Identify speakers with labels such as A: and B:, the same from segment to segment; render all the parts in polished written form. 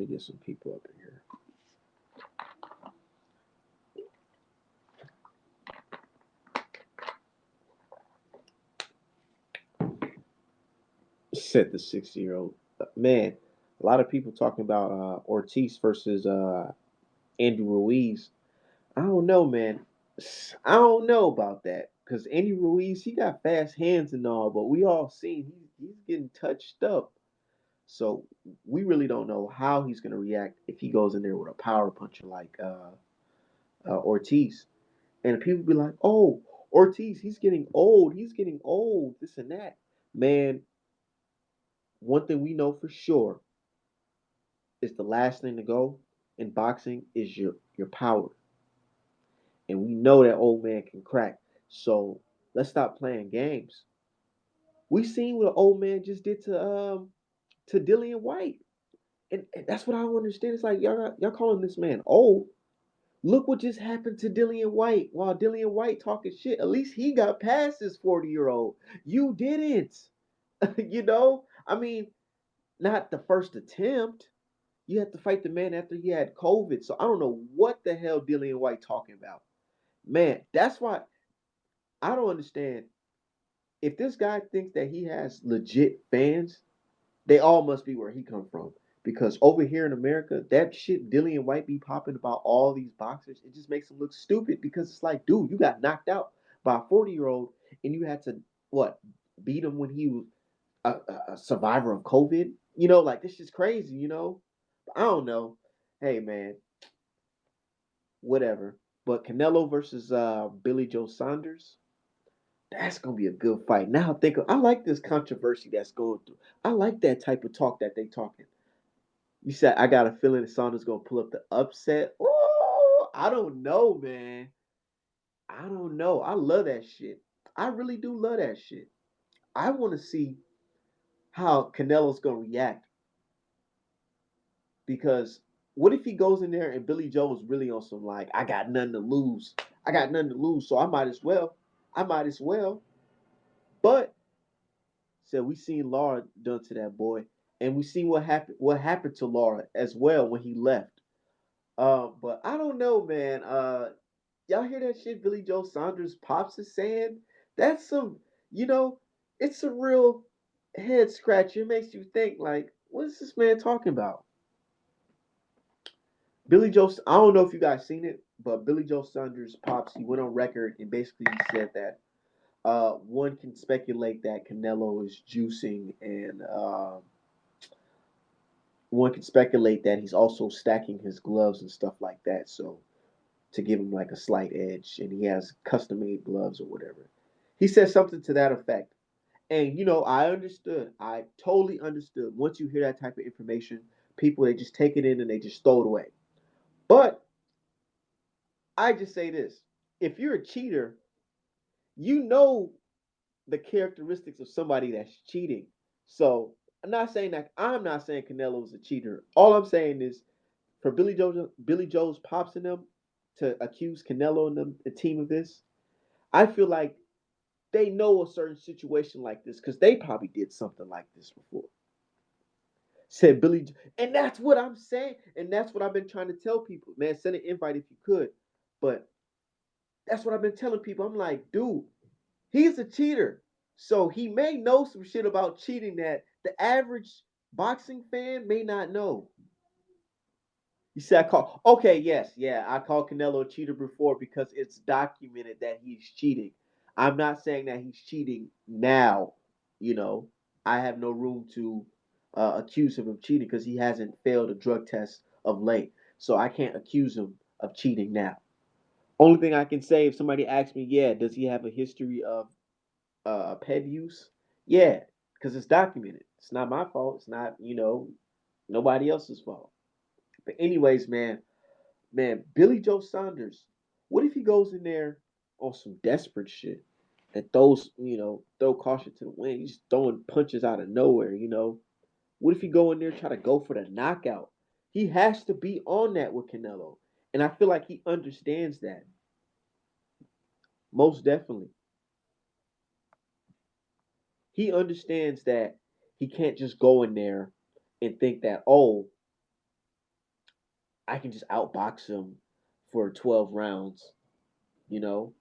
A: to get some people up in here. Said the 60-year-old man. A lot of people talking about Ortiz versus Andy Ruiz. I don't know, man. I don't know about that because Andy Ruiz, he got fast hands and all, but we all seen he's getting touched up. So we really don't know how he's gonna react if he goes in there with a power puncher like Ortiz. And people be like, "Oh, Ortiz, he's getting old. He's getting old. This and that." Man, one thing we know for sure is the last thing to go in boxing is your power, and we know that old man can crack. So let's stop playing games. We seen what an old man just did to Dillian White, and that's what I don't understand. It's like y'all calling this man old. Look what just happened to Dillian White. While Dillian White talking shit, at least he got past his 40-year-old. You didn't. You know? I mean, not the first attempt. You had to fight the man after he had COVID. So I don't know what the hell Dillian White talking about. Man, that's why I don't understand. If this guy thinks that he has legit fans, they all must be where he come from. Because over here in America, that shit Dillian White be popping about all these boxers, it just makes him look stupid because it's like, dude, you got knocked out by a 40-year-old and you had to what beat him when he was a survivor of COVID. You know, like this is crazy. You know, I don't know. Hey man, whatever. But Canelo versus Billy Joe Saunders, that's gonna be a good fight. Now I like this controversy that's going through. I like that type of talk that they talking. You said I got a feeling that Saunders gonna pull up the upset. Oh, I don't know, man. I don't know. I love that shit. I really do love that shit. I want to see how Canelo's gonna react because what if he goes in there and Billy Joe's really on some like I got nothing to lose. I got nothing to lose, so I might as well. I might as well. But said we seen Laura done to that boy, and we seen what happened to Laura as well when he left. But I don't know, man. Y'all hear that shit Billy Joe Saunders pops is saying? That's some, you know, it's a real head scratcher. It makes you think like, what is this man talking about? Billy Joe, I don't know if you guys seen it, but Billy Joe Saunders pops. He went on record and basically he said that one can speculate that Canelo is juicing, and one can speculate that he's also stacking his gloves and stuff like that. So to give him like a slight edge, and he has custom made gloves or whatever. He said something to that effect. And I understood. I totally understood. Once you hear that type of information, people they just take it in and they just throw it away. But I just say this: if you're a cheater, you know the characteristics of somebody that's cheating. So I'm not saying Canelo is a cheater. All I'm saying is for Billy Joe's pops in them to accuse Canelo and them, the team of this, I feel like they know a certain situation like this because they probably did something like this before. Said Billy, and that's what I'm saying, and that's what I've been trying to tell people. Man, send an invite if you could, but that's what I've been telling people. I'm like, dude, he's a cheater, so he may know some shit about cheating that the average boxing fan may not know. You said I call okay, yes, yeah, I called Canelo a cheater before because it's documented that he's cheating. I'm not saying that he's cheating now. You know, I have no room to accuse him of cheating because he hasn't failed a drug test of late. So I can't accuse him of cheating now. Only thing I can say if somebody asks me, yeah, does he have a history of ped use? Yeah, because it's documented. It's not my fault. It's not, nobody else's fault. But anyways, man, Billy Joe Saunders, what if he goes in there on some desperate shit and throw caution to the wind? He's throwing punches out of nowhere. What if he go in there and try to go for the knockout? He has to be on that with Canelo. And I feel like he understands that. Most definitely. He understands that he can't just go in there and think that, oh, I can just outbox him for 12 rounds. You know,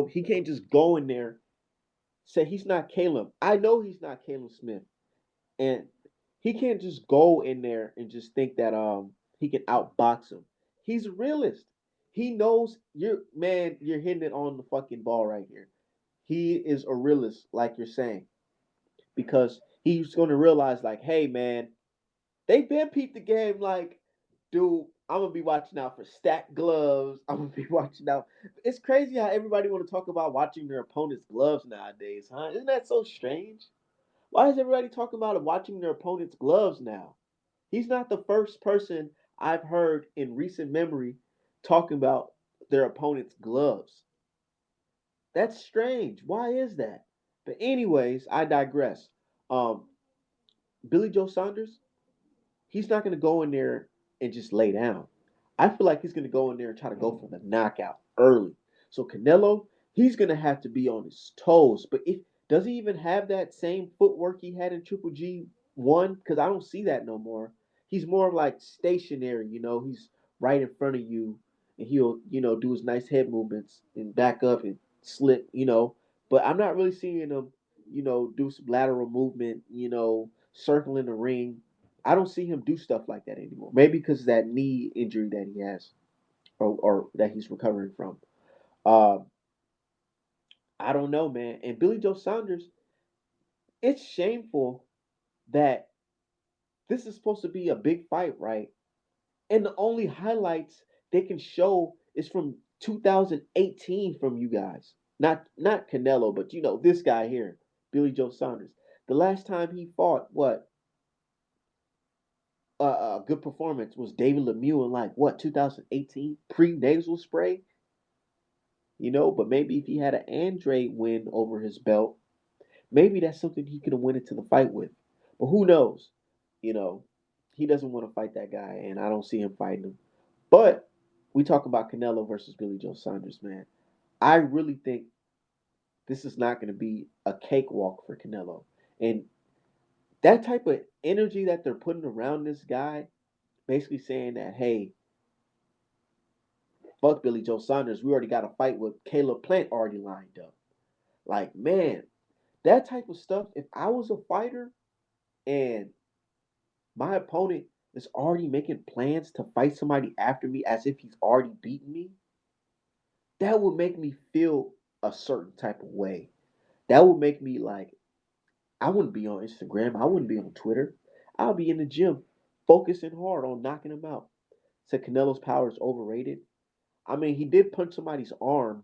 A: he can't just go in there say he's not Caleb. I know he's not Caleb Smith, and he can't just go in there and just think that he can outbox him. He's a realist. He knows you're hitting it on the fucking ball right here. He is a realist, like you're saying, because he's going to realize, like, hey, man, they've been peeped the game. Like, dude, I'm gonna be watching out for stacked gloves. I'm gonna be watching out. It's crazy how everybody want to talk about watching their opponent's gloves nowadays, huh? Isn't that so strange? Why is everybody talking about watching their opponent's gloves now? He's not the first person I've heard in recent memory talking about their opponent's gloves. That's strange. Why is that? But anyways, I digress. Um, Billy Joe Saunders, he's not going to go in there and just lay down. I feel like he's going to go in there and try to go for the knockout early. So Canelo, he's going to have to be on his toes. But if does he even have that same footwork he had in Triple G one? Because I don't see that no more. He's more like stationary. He's right in front of you, and he'll do his nice head movements and back up and slip. But I'm not really seeing him do some lateral movement. Circling the ring. I don't see him do stuff like that anymore. Maybe because of that knee injury that he has, or that he's recovering from. Um, I don't know, man. And Billy Joe Saunders, it's shameful that this is supposed to be a big fight, right? And the only highlights they can show is from 2018 from you guys. Not Canelo, but this guy here, Billy Joe Saunders. The last time he fought, what a good performance was David Lemieux in like what 2018 pre nasal spray. But maybe if he had an Andre win over his belt, maybe that's something he could have went into the fight with. But who knows? You know, he doesn't want to fight that guy, and I don't see him fighting him. But we talk about Canelo versus Billy Joe Saunders, man. I really think this is not going to be a cakewalk for Canelo. And that type of energy that they're putting around this guy, basically saying that, hey, fuck Billy Joe Saunders, we already got a fight with Caleb Plant already lined up. Like, man, that type of stuff, if I was a fighter and my opponent is already making plans to fight somebody after me as if he's already beaten me, that would make me feel a certain type of way. That would make me like, I wouldn't be on Instagram. I wouldn't be on Twitter. I'll be in the gym focusing hard on knocking him out. So Canelo's power is overrated. I mean, he did punch somebody's arm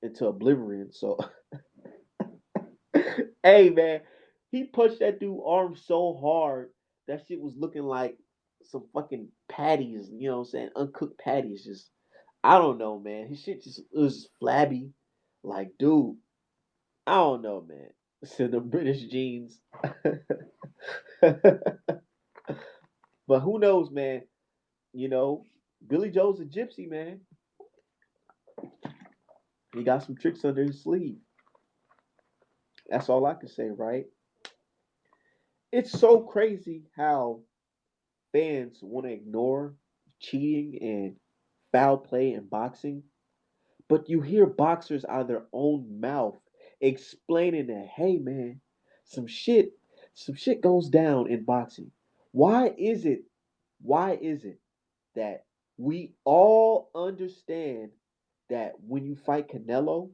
A: into oblivion. So, hey, man, he punched that dude's arm so hard that shit was looking like some fucking patties. You know what I'm saying? Uncooked patties. Just, I don't know, man. His shit just it was just flabby. Like, dude, I don't know, man. So the British jeans. But who knows, man? You know, Billy Joe's a gypsy, man. He got some tricks under his sleeve. That's all I can say, right? It's so crazy how fans want to ignore cheating and foul play in boxing, but you hear boxers out of their own mouth explaining that, hey man, some shit, some shit goes down in boxing. Why is it? Why is it that we all understand that when you fight Canelo,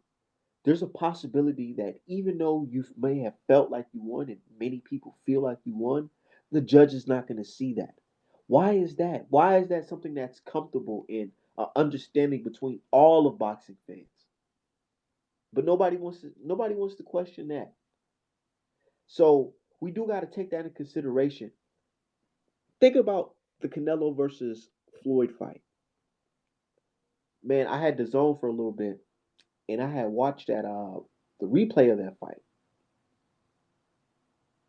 A: there's a possibility that even though you may have felt like you won and many people feel like you won, the judge is not going to see that. Why is that? Why is that something that's comfortable in understanding between all of boxing fans? But nobody wants to question that. So we do got to take that in consideration. Think about the Canelo versus Floyd fight. Man, I had the zone for a little bit, and I had watched the replay of that fight.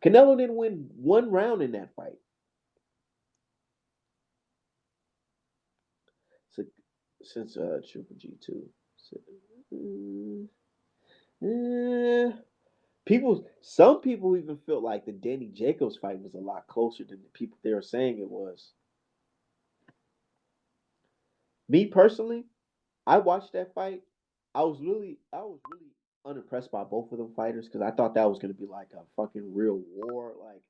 A: Canelo didn't win one round in that fight. So since Triple G two, so, uh, Some people even felt like the Danny Jacobs fight was a lot closer than the people they were saying it was. Me personally, I watched that fight. I was really unimpressed by both of them fighters because I thought that was gonna be like a fucking real war. Like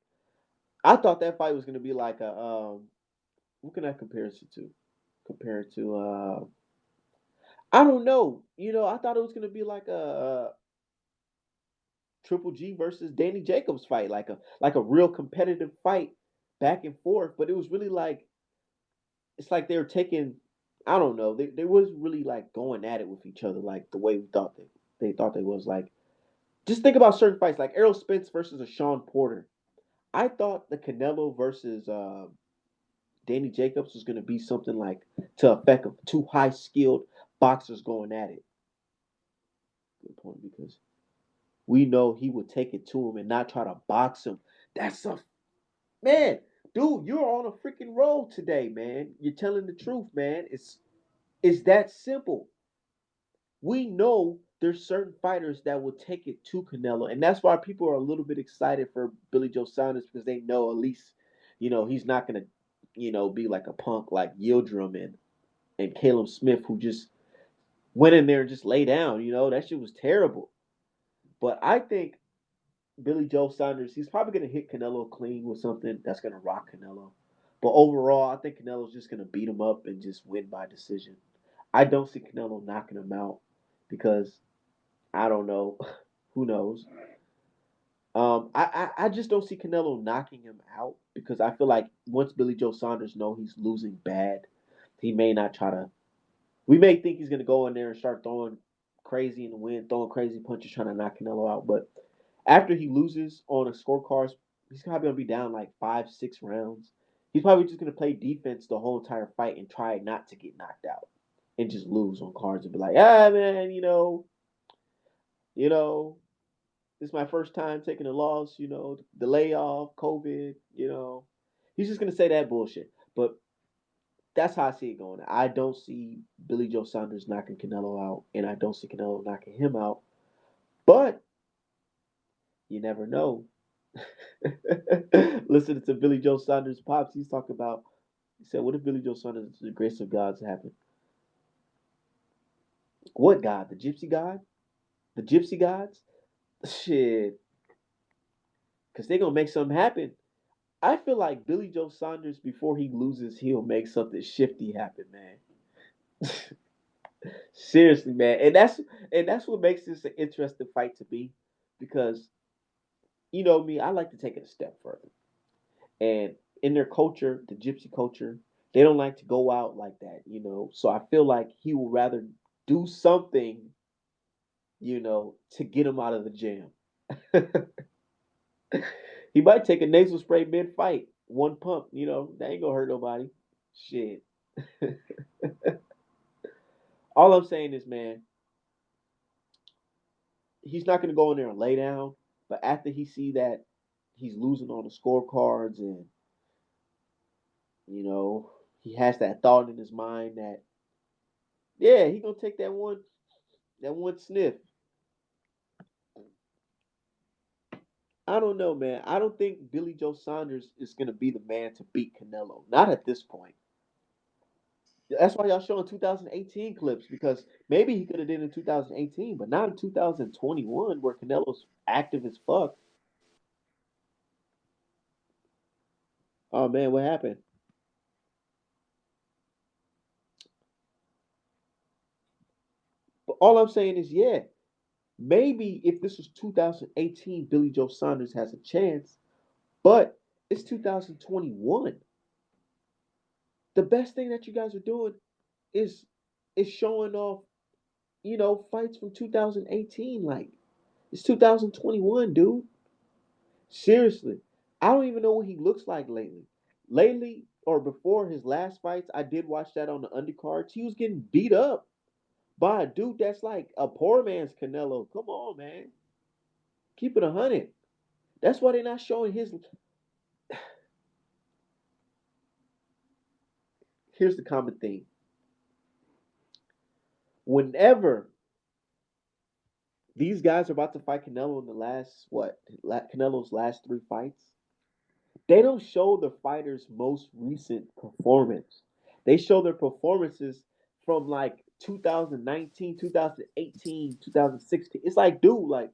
A: I thought that fight was gonna be like a what can I compare it to? Compare it to I don't know. I thought it was gonna be like a Triple G versus Danny Jacobs fight, like a real competitive fight back and forth. But it was really like it's like they were taking I don't know, they was really like going at it with each other like the way we thought they thought they was like just think about certain fights like Errol Spence versus a Sean Porter. I thought the Canelo versus Danny Jacobs was gonna be something like to affect of two high skilled boxers going at it. Good point because we know he would take it to him and not try to box him. That's a man, dude. You're on a freaking roll today, man. You're telling the truth, man. It's that simple. We know there's certain fighters that will take it to Canelo, and that's why people are a little bit excited for Billy Joe Saunders because they know at least, he's not gonna, be like a punk like Yildirim and Caleb Smith who just went in there and just lay down. That shit was terrible. But I think Billy Joe Saunders, he's probably gonna hit Canelo clean with something that's gonna rock Canelo. But overall, I think Canelo's just gonna beat him up and just win by decision. I don't see Canelo knocking him out because I don't know. Who knows? I just don't see Canelo knocking him out because I feel like once Billy Joe Saunders know he's losing bad, he may not try to. We may think he's gonna go in there and start throwing crazy in the wind, throwing crazy punches, trying to knock Canelo out. But after he loses on a scorecards, he's probably gonna be down like 5, 6 rounds. He's probably just gonna play defense the whole entire fight and try not to get knocked out and just lose on cards and be like, man, you know, this is my first time taking a loss, the layoff, COVID, He's just gonna say that bullshit. But that's how I see it going. I don't see Billy Joe Saunders knocking Canelo out, and I don't see Canelo knocking him out. But you never know. Listening to Billy Joe Saunders pops, he's talking about. He said, "What if Billy Joe Saunders, the grace of God's happen? What God? The Gypsy God? The Gypsy gods? Shit, because they gonna make something happen." I feel like Billy Joe Saunders, before he loses, he'll make something shifty happen, man. Seriously, man, and that's what makes this an interesting fight to me, because you know me, I like to take it a step further. And in their culture, the gypsy culture, they don't like to go out like that. So I feel like he will rather do something, to get him out of the jam. He might take a nasal spray mid fight, one pump. That ain't gonna hurt nobody. Shit. All I'm saying is, man, he's not gonna go in there and lay down. But after he see that he's losing on the scorecards, and he has that thought in his mind that yeah, he gonna take that one sniff. I don't know, man. I don't think Billy Joe Saunders is gonna be the man to beat Canelo. Not at this point. That's why y'all showing 2018 clips, because maybe he could have did it in 2018, but not in 2021 where Canelo's active as fuck. Oh man, what happened? But all I'm saying is, yeah, maybe if this was 2018, Billy Joe Saunders has a chance, but it's 2021. The best thing that you guys are doing is showing off, fights from 2018. Like it's 2021, dude. Seriously, I don't even know what he looks like lately. Lately, or before his last fights, I did watch that on the undercards. He was getting beat up by a dude that's like a poor man's Canelo. Come on, man. Keep it 100. That's why they're not showing his. Here's the common thing. Whenever These guys are about to fight Canelo in the last what? Canelo's last three fights. They don't show the fighter's most recent performance. They show their performances from like 2019, 2018, 2016. It's like, dude, like,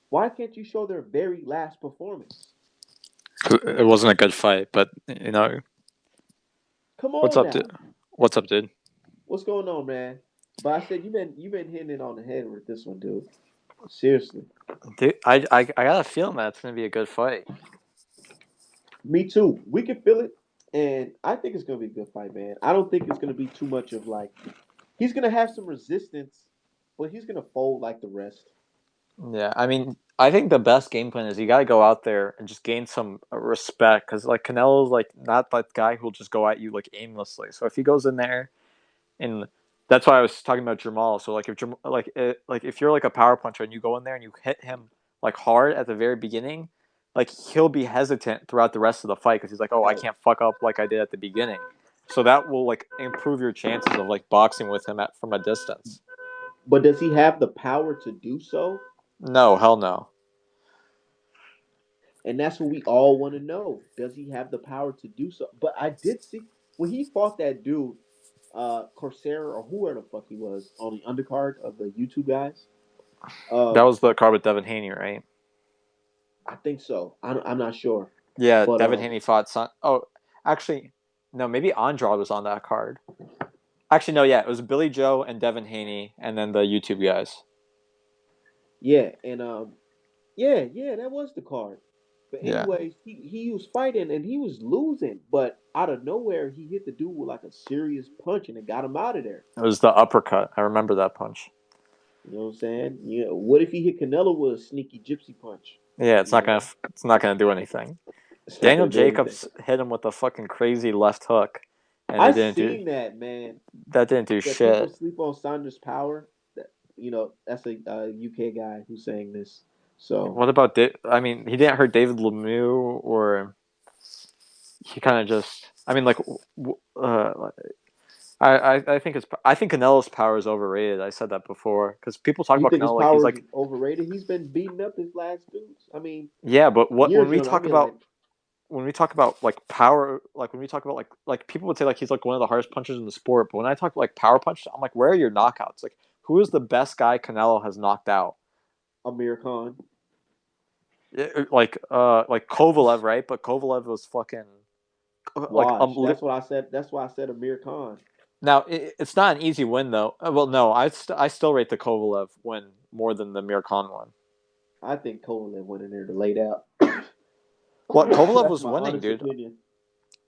A: why can't you show their very last performance?
B: It wasn't a good fight, but
A: Come
B: what's
A: on
B: up, dude?
A: now.
B: What's up, dude?
A: What's going on, man? But I said you've been hitting it on the head with this one, dude. Seriously.
B: Dude, I got a feeling that it's gonna be a good fight.
A: Me too. We can feel it. And I think it's gonna be a good fight, man. I don't think it's gonna be too much of like he's gonna have some resistance, but he's gonna fold like the rest.
B: Yeah, I mean, I think the best game plan is you got to go out there and just gain some respect because like Canelo's like not that guy who'll just go at you like aimlessly. So if he goes in there and that's why I was talking about Jamal. So like if like if you're like a power puncher and you go in there and you hit him like hard at the very beginning, like he'll be hesitant throughout the rest of the fight because he's like, oh, I
A: Right.
B: can't fuck up like I did at the beginning. So that will like improve your chances of like boxing with him at from a distance.
A: But does he have the power to do so?
B: No, hell no.
A: And that's what we all want to know. Does he have the power to do so? But I did see when he fought that dude, Corsair or whoever the fuck he was on the undercard of the YouTube guys.
B: That
A: Um,
B: was the card with Devin Haney, right?
A: I think so. I'm not sure,
B: Yeah,
A: but
B: Devin Haney fought Son. Oh, actually, no, maybe Andrade was on that card. Actually, no, yeah, it was Billy Joe and Devin Haney, and then the YouTube guys.
A: yeah, and yeah, that was the card. But
B: Yeah,
A: anyways, he was fighting and he was losing, but out of nowhere he hit the dude with like a serious punch and it got him out of there.
B: it was the uppercut. I remember that punch.
A: You know what I'm saying? Yeah. What if he hit Canelo with a sneaky gypsy punch?
B: Yeah,
A: You know,
B: it's not gonna do anything.
A: it's not
B: Daniel
A: gonna do anything.
B: Jacobs hit him with a fucking crazy left hook, and
A: I seen that, man.
B: that didn't do
A: That people
B: shit.
A: sleep on Saunders' power. That that's a UK guy who's saying this. So
B: What about? I mean, he didn't hurt David Lemieux, or he kind of just. I mean, like, I think I think Canelo's power is overrated. I said that before because people talk
A: you
B: about
A: think his
B: Canelo like he's
A: power is
B: like
A: overrated? He's been beating up his last dudes. I mean,
B: yeah, but what
A: years ago, I mean, like
B: when we talk about like power, like when we talk about like people would say like he's like one of the hardest punchers in the sport, but when I talk like power punch, I'm like, where are your knockouts? Like, who is the best guy Canelo has knocked out?
A: Amir Khan.
B: Like Kovalev, right? But Kovalev was fucking like
A: Wash. That's what I said. That's why I said Amir Khan.
B: now it's not an easy win though. Well, no, I still rate the Kovalev win more than the Mir Khan one.
A: I think Kovalev went in there to lay out.
B: What Kovalev
A: That's
B: was
A: my
B: winning,
A: honest
B: dude.
A: opinion.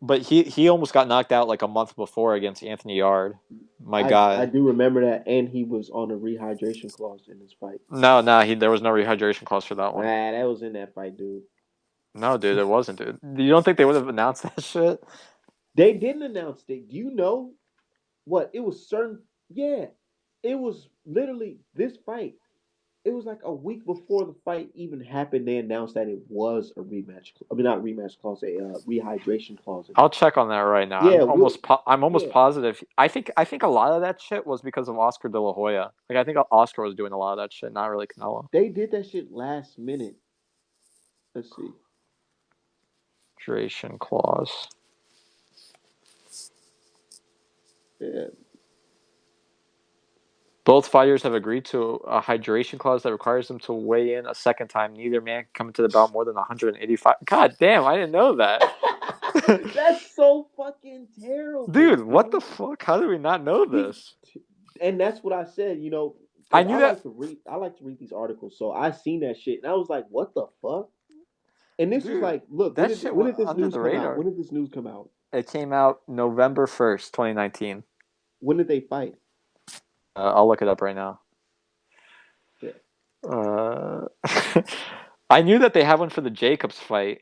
B: But he almost got knocked out like a month before against Anthony Yard. My
A: I
B: guy.
A: do remember that, and he was on a rehydration clause in this fight.
B: No, there was no rehydration clause for that one.
A: Nah, that was in that fight, dude.
B: No, dude, it wasn't, dude. You don't think they would have announced that shit?
A: They didn't announce it. Do you know what? It was certain. Yeah, it was literally this fight. It was like a week before the fight even happened. They announced that it was a rematch. I mean, not rematch clause, a rehydration clause in
B: I'll
A: it.
B: check on that right now.
A: Yeah, we'll.
B: I'm almost
A: Yeah,
B: positive. I think a lot of that shit was because of Oscar De La Hoya. Like I think Oscar was doing a lot of that shit, not really Canelo.
A: they did that shit last minute. Let's see.
B: Hydration clause.
A: Yeah,
B: Both fighters have agreed to a hydration clause that requires them to weigh in a second time. Neither man can come into the bout more than 185. God damn, I didn't know that.
A: that's so fucking terrible,
B: Dude, what the
A: dude.
B: fuck? How do we not know
A: He,
B: this?
A: and that's what I said.
B: I
A: Because
B: knew that.
A: I like to read these articles. So I seen that shit, and I was like, what the fuck? And this was
B: Dude,
A: like, look,
B: that shit
A: when
B: went
A: did this
B: under
A: news
B: the
A: come out?
B: radar.
A: When did this news come out?
B: It came out November 1st, 2019.
A: When did they fight?
B: I'll look it up right now.
A: Yeah.
B: Uh, I knew that they had one for the Jacobs fight,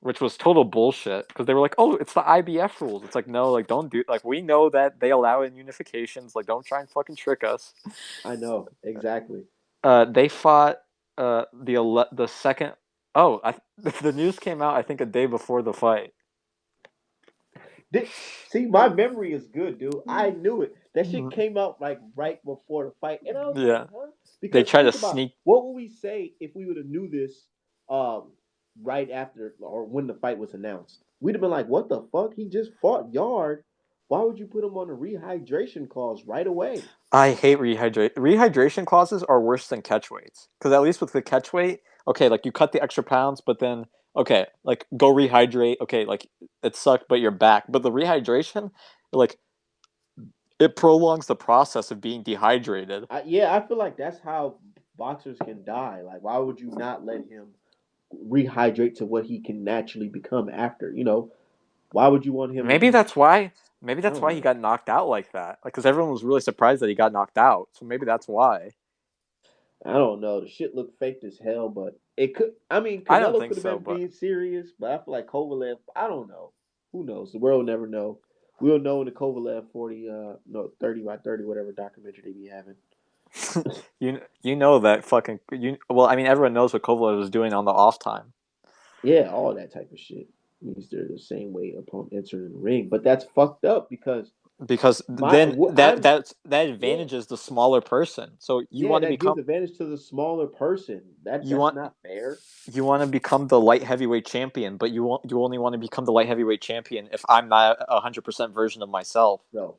B: which was total bullshit because they were like, "Oh, it's the IBF rules." It's like, no, like don't do like we know that they allow in unifications. Like, don't try and fucking trick us.
A: I know exactly.
B: They fought the second. Oh, the news came out I think a day before the fight.
A: Did, see, my memory is good, dude. I knew it. That shit came out like right before the fight, and I was like,
B: Yeah,
A: huh?
B: They
A: Because
B: try to
A: think about
B: sneak.
A: what would we say if we would have knew this um, right after or when the fight was announced. We'd have been like, "What the fuck? He just fought Yard. Why would you put him on a rehydration clause right away?"
B: I hate rehydration clauses are worse than catch weights because at least with the catch weight, okay, like you cut the extra pounds, but then okay, like go rehydrate. Okay, like it sucked, but you're back. But the rehydration, like it prolongs the process of being dehydrated.
A: Yeah, I feel like that's how boxers can die. Like, why would you not let him rehydrate to what he can naturally become after? Why would you want him to
B: Maybe
A: be?
B: that's why. Maybe
A: I
B: that's
A: don't
B: why he
A: know.
B: got knocked out like that. Like, because everyone was really surprised that he got knocked out. So maybe that's why.
A: I don't know. The shit looked fake as hell, but it could. I mean,
B: I don't
A: Canelo
B: think
A: could have
B: so,
A: been
B: but
A: being serious, but I feel like Kovalev. I don't know. Who knows? The world will never know. We'll know in the Kovalev 40, no 30 by 30, whatever documentary they be having.
B: you know that fucking you. Well, I mean, everyone knows what Kovalev was doing on the off time
A: Yeah, all that type of shit means they're the same way upon entering the ring, but that's fucked up because
B: because
A: my
B: then
A: what I'm
B: that
A: yeah
B: advantages the smaller person. So
A: yeah that gives advantage to the smaller person.
B: you
A: That's
B: want
A: not fair.
B: you want to become the light heavyweight champion, but you only want to become the light heavyweight champion if I'm not 100% version of myself.
A: No,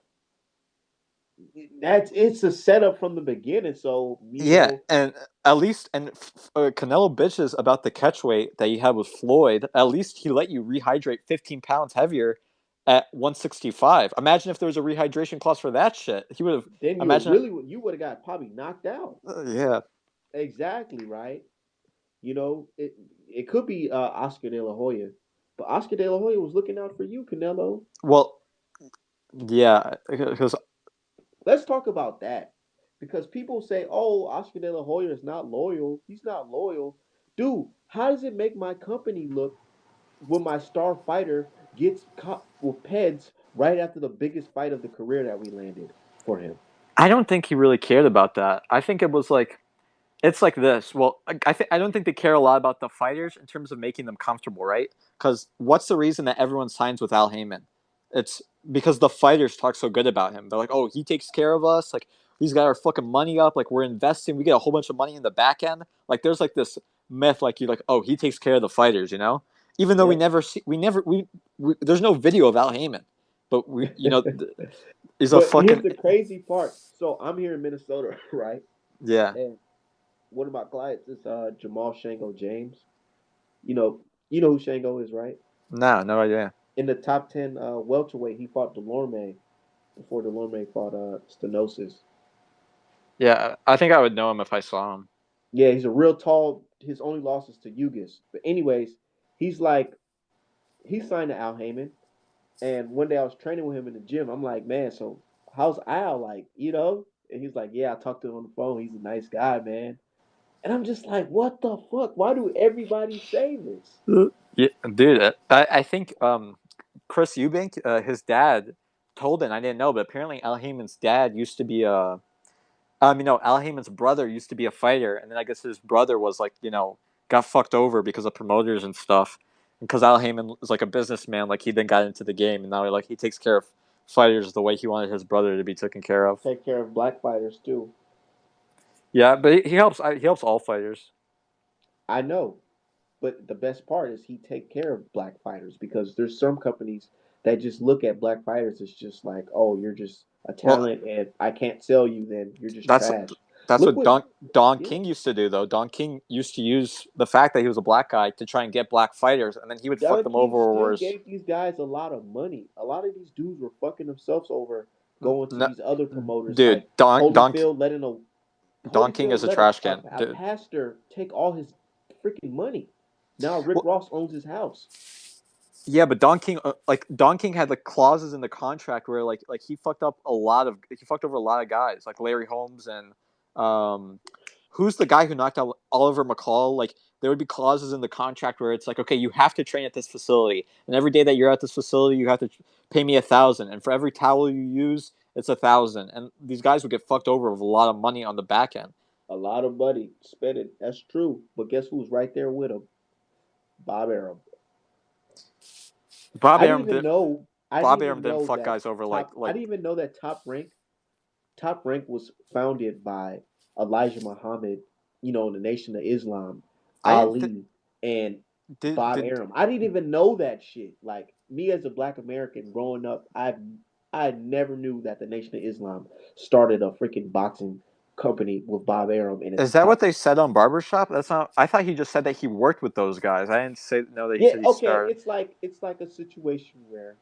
A: it's a setup from the beginning. So
B: Yeah, and at least Canelo bitches about the catch weight that he had with Floyd. At least he let you rehydrate 15 pounds heavier at 165. Imagine if there was a rehydration clause for that shit. He would have.
A: then
B: Imagine.
A: you would have got probably knocked out.
B: Yeah.
A: Exactly right. It could be Oscar De La Hoya, but Oscar De La Hoya was looking out for you, Canelo.
B: Well, yeah, because
A: Let's talk about that because people say, "Oh, Oscar De La Hoya is not loyal. He's not loyal." Dude, how does it make my company look when my star fighter gets caught with peds right after the biggest fight of the career that we landed for him?
B: I don't think he really cared about that. I think it was like it's like this. Well, I don't think they care a lot about the fighters in terms of making them comfortable, right? Because what's the reason that everyone signs with Al Heyman? It's because the fighters talk so good about him. They're like, oh, he takes care of us. Like he's got our fucking money up. Like we're investing. We get a whole bunch of money in the back end. Like there's like this myth, like you like, oh, he takes care of the fighters, you know. Even though
A: Yep.
B: we there's no video of Al Heyman, but he's a
A: But here's
B: fucking
A: the crazy part. So I'm here in Minnesota, right?
B: yeah.
A: And one of my clients is Jamal Shango James. You know, you know who Shango is, right?
B: No, no idea.
A: In the top 10 welterweight, he fought Delorme before Delorme fought Stenosis.
B: Yeah, I think I would know him if I saw him.
A: Yeah, he's a real tall. His only loss is to Yugis. But anyways, he's like he signed to Al Heyman. And one day I was training with him in the gym. I'm like, man, so how's Al like? And he's like, yeah, I talked to him on the phone. He's a nice guy, man. And I'm just like, what the fuck? Why do everybody say this?
B: Yeah, dude, I think Chris Eubank, his dad, told him. I didn't know, but apparently Al Heyman's dad used to be a. No, Al Heyman's brother used to be a fighter, and then I guess his brother was like, got fucked over because of promoters and stuff. Because Al Heyman is like a businessman, like he then got into the game, and now he takes care of fighters the way he wanted his brother to be taken care of.
A: Take care of black fighters too.
B: Yeah, but he helps all fighters.
A: I know. But the best part is he take care of black fighters because there's some companies that just look at black fighters as just like, oh, you're just a
B: Well,
A: talent and I can't sell you, then you're just
B: that's
A: trash.
B: that's
A: Look
B: what
A: what
B: Don
A: yeah.
B: King used to do though. Don King used to use the fact that he was a black guy to try and get black fighters, and then he would fuck
A: Don
B: them
A: King
B: over or
A: still
B: worse.
A: gave these guys a lot of money. A lot of these dudes were fucking themselves over going to
B: No,
A: these other promoters
B: dude,
A: like
B: Don King
A: Holyfield
B: is a
A: let
B: trash can,
A: a
B: dude.
A: pastor take all his freaking money. Now Rick
B: Well,
A: Ross owns his house.
B: yeah, but Don King had like clauses in the contract where like he fucked over a lot of guys like Larry Holmes and um, who's the guy who knocked out Oliver McCall? Like there would be clauses in the contract where it's like, okay, you have to train at this facility, and every day that you're at this facility, you have to pay me 1,000, and for every towel you use, it's 1,000, and these guys would get fucked over with a lot of money on the back end.
A: A lot of money spent. That's true. But guess who's right there with him? Bob Arum.
B: Bob
A: I didn't
B: Arum
A: even
B: did.
A: know. I didn't
B: Bob
A: even
B: Arum didn't
A: know
B: fuck
A: that
B: guys over
A: top. I
B: like
A: didn't even know that Top Rank. Top Rank was founded by Elijah Muhammad, the Nation of Islam,
B: I didn't
A: Ali, and Bob
B: did
A: Arum. I didn't even know that shit. Like me as a Black American growing up, I never knew that the Nation of Islam started a freaking boxing company with Bob Arum in its
B: is that what
A: top.
B: they said on Barbershop? That's not. I thought he just said that he worked with those guys. I didn't say know that he
A: Yeah,
B: said he
A: okay.
B: started.
A: It's like a situation where,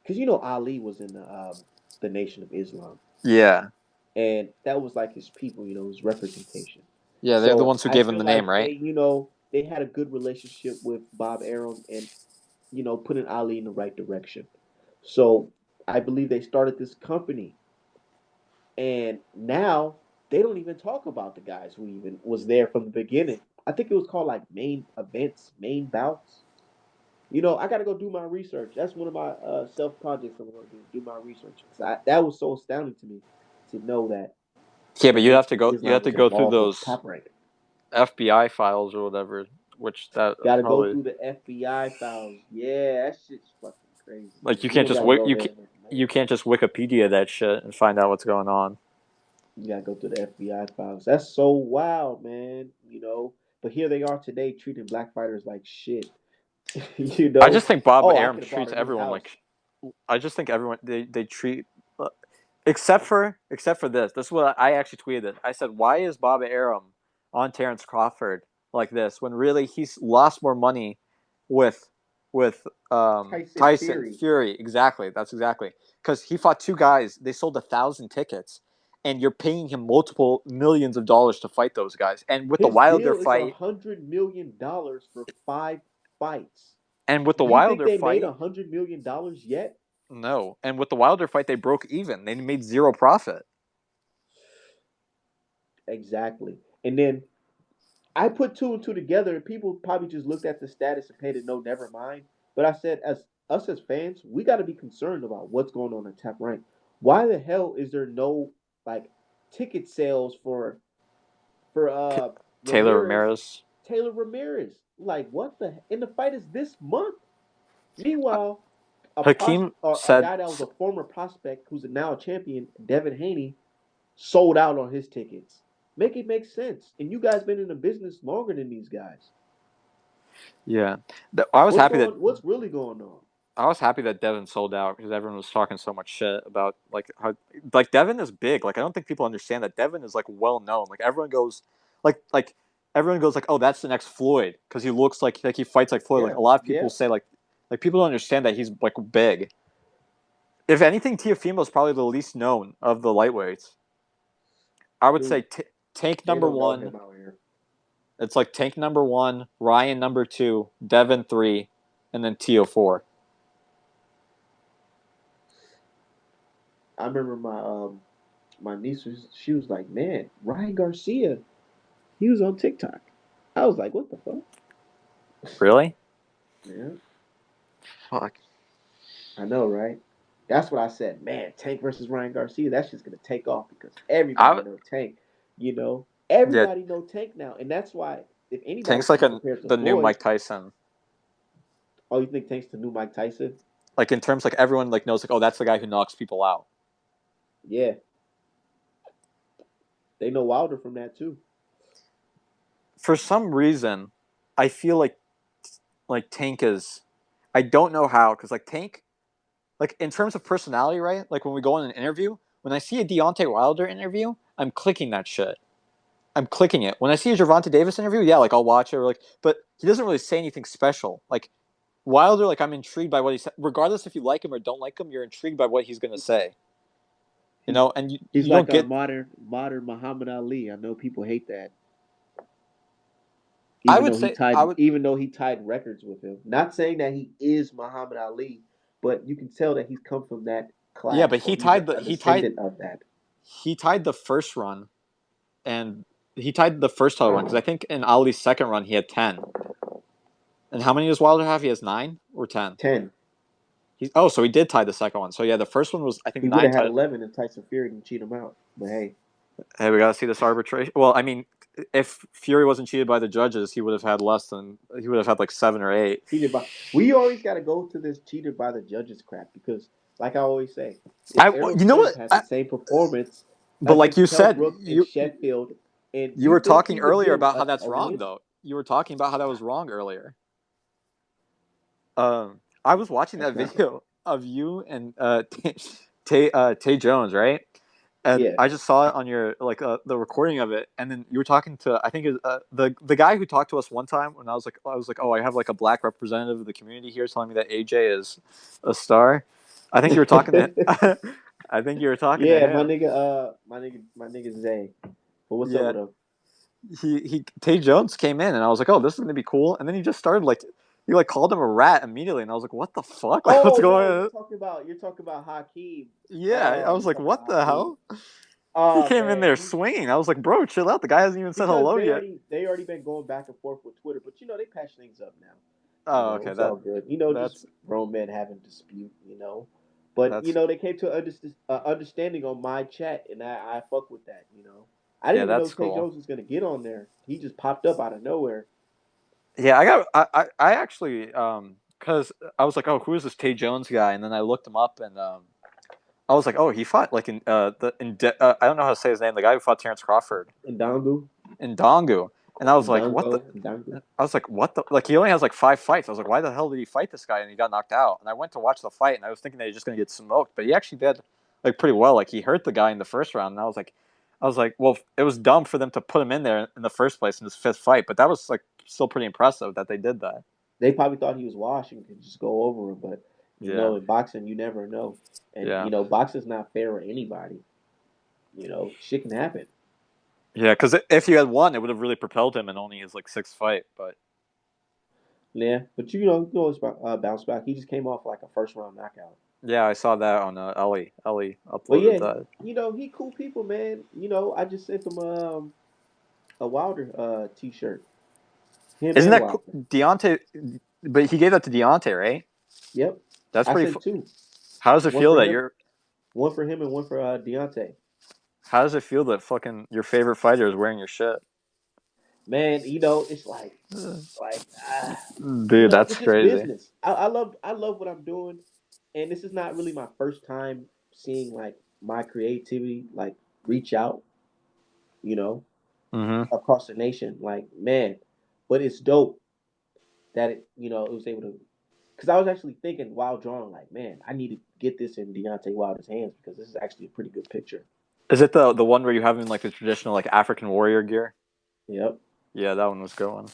A: because Ali was in the Nation of Islam,
B: Yeah,
A: and that was like his people, his representation.
B: yeah, they're the
A: So
B: ones who
A: I
B: gave him
A: feel
B: the name,
A: like
B: right?
A: they had a good relationship with Bob Arum and putting Ali in the right direction. So I believe they started this company, and now they don't even talk about the guys who even was there from the beginning. I think it was called like main events, main bouts. I got to go do my research. That's one of my self projects I'm going to do my research. That was so astounding to me to know that
B: Yeah,
A: the
B: but you have
A: Nation
B: to
A: of
B: go. You
A: Islam
B: have to
A: was
B: go through
A: involved with
B: those
A: Top Rank.
B: FBI files or whatever. Which that
A: Got to go
B: probably
A: through the FBI files. Yeah, that shit's fucking crazy,
B: like
A: man. You don't got to go there and make a
B: you
A: name.
B: can't just Wikipedia that shit and find out what's going on.
A: You got to go through the FBI files. That's so wild, man. But here they are today treating black fighters like shit. you
B: I just
A: know?
B: think Bob
A: Oh, I
B: Arum
A: could have bought
B: treats
A: a new
B: everyone
A: house.
B: like. I just think everyone they treat uh, except for this. This is what I actually tweeted. I said, "Why is Bob Arum on Terrence Crawford like this when really he's lost more money with
A: Tyson
B: Tyson
A: Fury.
B: Fury?" Exactly. That's exactly because he fought two guys. They sold 1,000 tickets, and you're paying him multiple millions of dollars to fight those guys. And with the
A: His
B: Wilder
A: deal is
B: fight,
A: $100 million for 5 fights.
B: and with the
A: Do you think
B: Wilder
A: they made
B: fight,
A: $100 million yet?
B: no, and with the Wilder fight, they broke even. They made zero profit.
A: Exactly. And then I put two and two together, and people probably just looked at the status and paid it no, never mind. But I said, as us as fans, we got to be concerned about what's going on in Top Rank. Why the hell is there no like ticket sales for
B: Taylor
A: Ramirez,
B: Ramirez.
A: Taylor Ramirez? Like what the? And the fight is this month. Meanwhile,
B: Hakeem
A: a
B: said,
A: guy that was a former prospect who's now a champion, Devin Haney, sold out on his tickets. Make it make sense. And you guys been in the business longer than these guys.
B: "Yeah, I was happy that
A: What's really going on?
B: Devin sold out because everyone was talking so much shit about like how like Devin is big. Like I don't think people understand that Devin is like well known. Like everyone goes, like everyone goes like, oh, that's the next Floyd because he looks like he fights like Floyd. Like
A: Yeah,
B: a lot of people
A: yeah.
B: say like people don't understand that he's like big. If anything, Tiafimo is probably the least known of the lightweights. I would say
A: Dude,
B: Tank
A: they
B: number
A: don't know
B: one.
A: him out here.
B: It's like Tank number one, Ryan number two, Devin three, and then Tio four.
A: I remember my niece she was like, man, Ryan Garcia, he was on TikTok. I was like, what the fuck?
B: Really?
A: Yeah,
B: Fuck.
A: I know, right? That's what I said. Man, Tank versus Ryan Garcia, that's just gonna take off because everybody
B: I
A: know Tank. You know,
B: yeah.
A: everybody know Tank now, and that's why if anybody
B: Tank's
A: can
B: like
A: be compared to
B: the new
A: Floyd,
B: Mike Tyson.
A: oh, you think Tank's the new Mike Tyson?
B: Like in terms like everyone like knows like oh that's the guy who knocks people out.
A: Yeah, they know Wilder from that too.
B: For some reason, I feel like Tank is. I don't know how because like Tank like in terms of personality, right? Like when we go on an interview, when I see a Deontay Wilder interview, I'm clicking that shit. I'm clicking it. When I see a Gervonta Davis interview, yeah, like I'll watch it. Or like, but he doesn't really say anything special. Like Wilder, like I'm intrigued by what he said. Regardless if you like him or don't like him, you're intrigued by what he's gonna say. You
A: He's
B: know, and
A: he's
B: you
A: like
B: don't
A: our
B: get.
A: modern Muhammad Ali. I know people hate that.
B: I would say I would.
A: Even though he tied records with him. Not saying that he is Muhammad Ali, but you can tell that he's come from that
B: Yeah,
A: class
B: but
A: or he's a descendant of that.
B: he tied the first run, and he tied the first title run because I think in Ali's second run he had 10. And how many does Wilder have? He has 9 or 10.
A: 10.
B: So he did tie the second one. So yeah, the first one was I think
A: He would
B: nine.
A: have had 11 if Tyson Fury didn't cheat him out. But hey,
B: Hey, we gotta see this arbitration. Well, I mean, if Fury wasn't cheated by the judges, he would have had less than he would have had like 7 or 8.
A: cheated by. We always got to go to this cheated by the judges crap because, like I always say, if
B: I
A: Errol
B: you know
A: Spence
B: what
A: had the same performance,
B: But like you
A: Kell
B: said,
A: Brook and Sheffield, and
B: you
A: you
B: were
A: think
B: talking
A: he would
B: earlier
A: give
B: about how that's
A: a
B: wrong,
A: win?
B: though. You were talking about how that was wrong earlier. I was watching
A: That's
B: that
A: not wrong.
B: video of you and Tay Jones, right? And
A: Yeah.
B: I just saw it on your like the recording of it, and then you were talking to I think it was, the guy who talked to us one time when I was like, oh, I have like a black representative of the community here telling me that AJ is a star. I think you were talking to I think you were talking to
A: Yeah,
B: him.
A: my nigga Zay. But what's up
B: Yeah,
A: with him?
B: he Tay Jones came in, and I was like, oh, this is gonna be cool. And then he just started like he like called him a rat immediately, and I was like, what the fuck? Like, what's
A: Oh
B: going
A: no,
B: on?
A: you're talking about Hakeem.
B: Yeah, I was
A: You're
B: like,
A: talking
B: what
A: about
B: the
A: Hakeem.
B: hell? He
A: Oh
B: came in
A: man,
B: there swinging. I was like, bro, chill out. The guy hasn't even said
A: because
B: hello yet.
A: they already been going back and forth with Twitter, but they patch things up now.
B: Oh, okay.
A: It's all good. Just
B: That's
A: grown men having dispute. But
B: that's
A: they came to an understanding on my chat, and I fuck with that. I
B: yeah,
A: didn't even know
B: that's
A: Tay
B: cool.
A: Jones was gonna get on there. He just popped up out of nowhere.
B: Yeah, I actually because I was like, oh, who is this Tay Jones guy? And then I looked him up, and I was like, oh, he fought like I don't know how to say his name. The guy who fought Terrence Crawford
A: Ndangu,
B: in Dongu, and I was like, what
A: Ndango,
B: the.
A: Ndangu.
B: I was like, what the? Like, he only has like 5 fights. I was like, why the hell did he fight this guy? And he got knocked out. And I went to watch the fight, and I was thinking that he was just gonna get smoked, but he actually did like pretty well. Like, he hurt the guy in the first round, and I was like, well, it was dumb for them to put him in there in the first place in his fifth fight, but that was like still pretty impressive that they did that.
A: They probably thought he was washed and could just go over him, but
B: Yeah,
A: in boxing you never know, and
B: yeah,
A: boxing's not fair to anybody. Shit can happen.
B: yeah. Because if he had won, it would have really propelled him in only his like sixth fight. But
A: Yeah, but you always bounce back. He just came off like a first round knockout.
B: yeah, I saw that on Ellie. Ellie
A: But
B: uploaded
A: yeah,
B: that.
A: he cool people, man. I just sent him a Wilder t-shirt. Him
B: Isn't
A: and
B: that cool?
A: Wilder.
B: Deontay? But he gave that to Deontay, right?
A: Yep.
B: That's
A: I
B: pretty.
A: sent two.
B: How does it
A: One
B: feel
A: for
B: that
A: him,
B: you're?
A: and one for Deontay.
B: How does it feel that fucking your favorite fighter is wearing your shit?
A: Man, it's like
B: Dude, that's
A: it's just
B: crazy.
A: business. I love what I'm doing, and this is not really my first time seeing like my creativity like reach out, you know,
B: Mm-hmm.
A: across the nation. Like man, but it's dope that it was able to. Because I was actually thinking while drawing, like, man, I need to get this in Deontay Wilder's hands because this is actually a pretty good picture.
B: Is it the one where you have him in like the traditional like African warrior gear?
A: Yep,
B: Yeah, that one was going.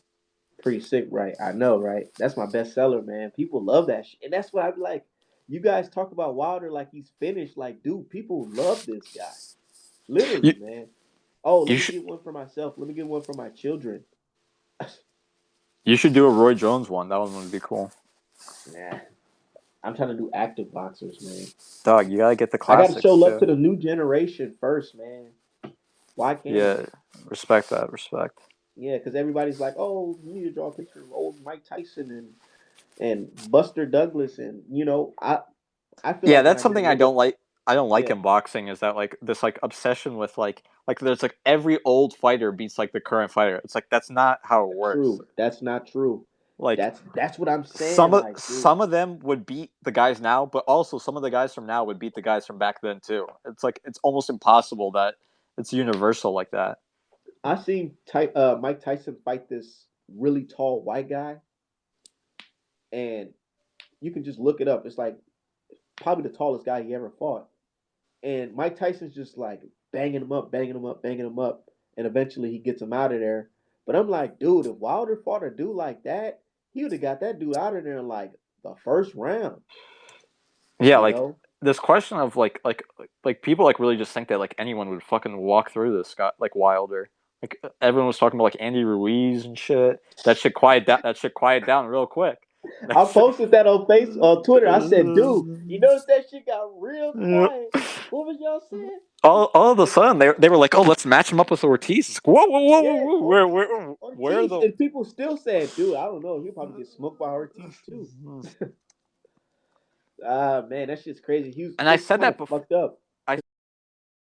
A: pretty sick, right? I know, right? That's my bestseller, man. People love that shit, and that's what I like. You guys talk about Wilder like he's finished. Like, dude, people love this guy.
B: You
A: Literally, man. Oh, let
B: you
A: me
B: should
A: get one for myself. Let me get one for my children.
B: you should do a Roy Jones one. That one would be cool.
A: Nah, I'm trying to do active boxers, man.
B: Dog, you gotta get the
A: I got to show
B: classics
A: love to
B: too.
A: the new generation first, man. Why can't I?
B: Yeah, respect that. Respect.
A: Yeah, because everybody's like, oh, you need to draw a picture of old Mike Tyson and Buster Douglas, and I feel
B: Yeah,
A: like when
B: that's
A: I get a
B: something I
A: little
B: don't
A: bit,
B: like. I don't like
A: yeah,
B: in boxing is that like this like obsession with like there's like every old fighter beats like the current fighter. It's like that's not how it works.
A: true. That's not true.
B: Like
A: That's what I'm saying. Like, dude,
B: some of them would beat the guys now, but also some of the guys from now would beat the guys from back then too. It's like it's almost impossible that it's universal like that.
A: I seen Mike Tyson fight this really tall white guy, and you can just look it up. It's like probably the tallest guy he ever fought, and Mike Tyson's just like banging him up, banging him up, banging him up, and eventually he gets him out of there. But I'm like, dude, if Wilder fought a dude like that, he would have got that dude out of there in like the first round.
B: Yeah,
A: You
B: like
A: know,
B: this question of like people like really just think that like anyone would fucking walk through this guy like Wilder. Like everyone was talking about like Andy Ruiz and shit. That shit quiet down. That shit quiet down real quick.
A: I
B: That's
A: posted that on Twitter. I said, dude, you notice that shit got real
B: yeah.
A: quiet. What was y'all saying?
B: All of a
A: And
B: sudden they were like, oh, let's match him up with Ortiz. It's like, whoa, whoa, whoa, whoa,
A: yeah,
B: whoa, where are
A: Ortiz,
B: the?
A: and people still said, dude, I don't know, he'll probably get smoked by Ortiz too. Ah, man, that shit's crazy.
B: And I
A: It's
B: said
A: kind
B: that
A: of
B: before.
A: fucked up.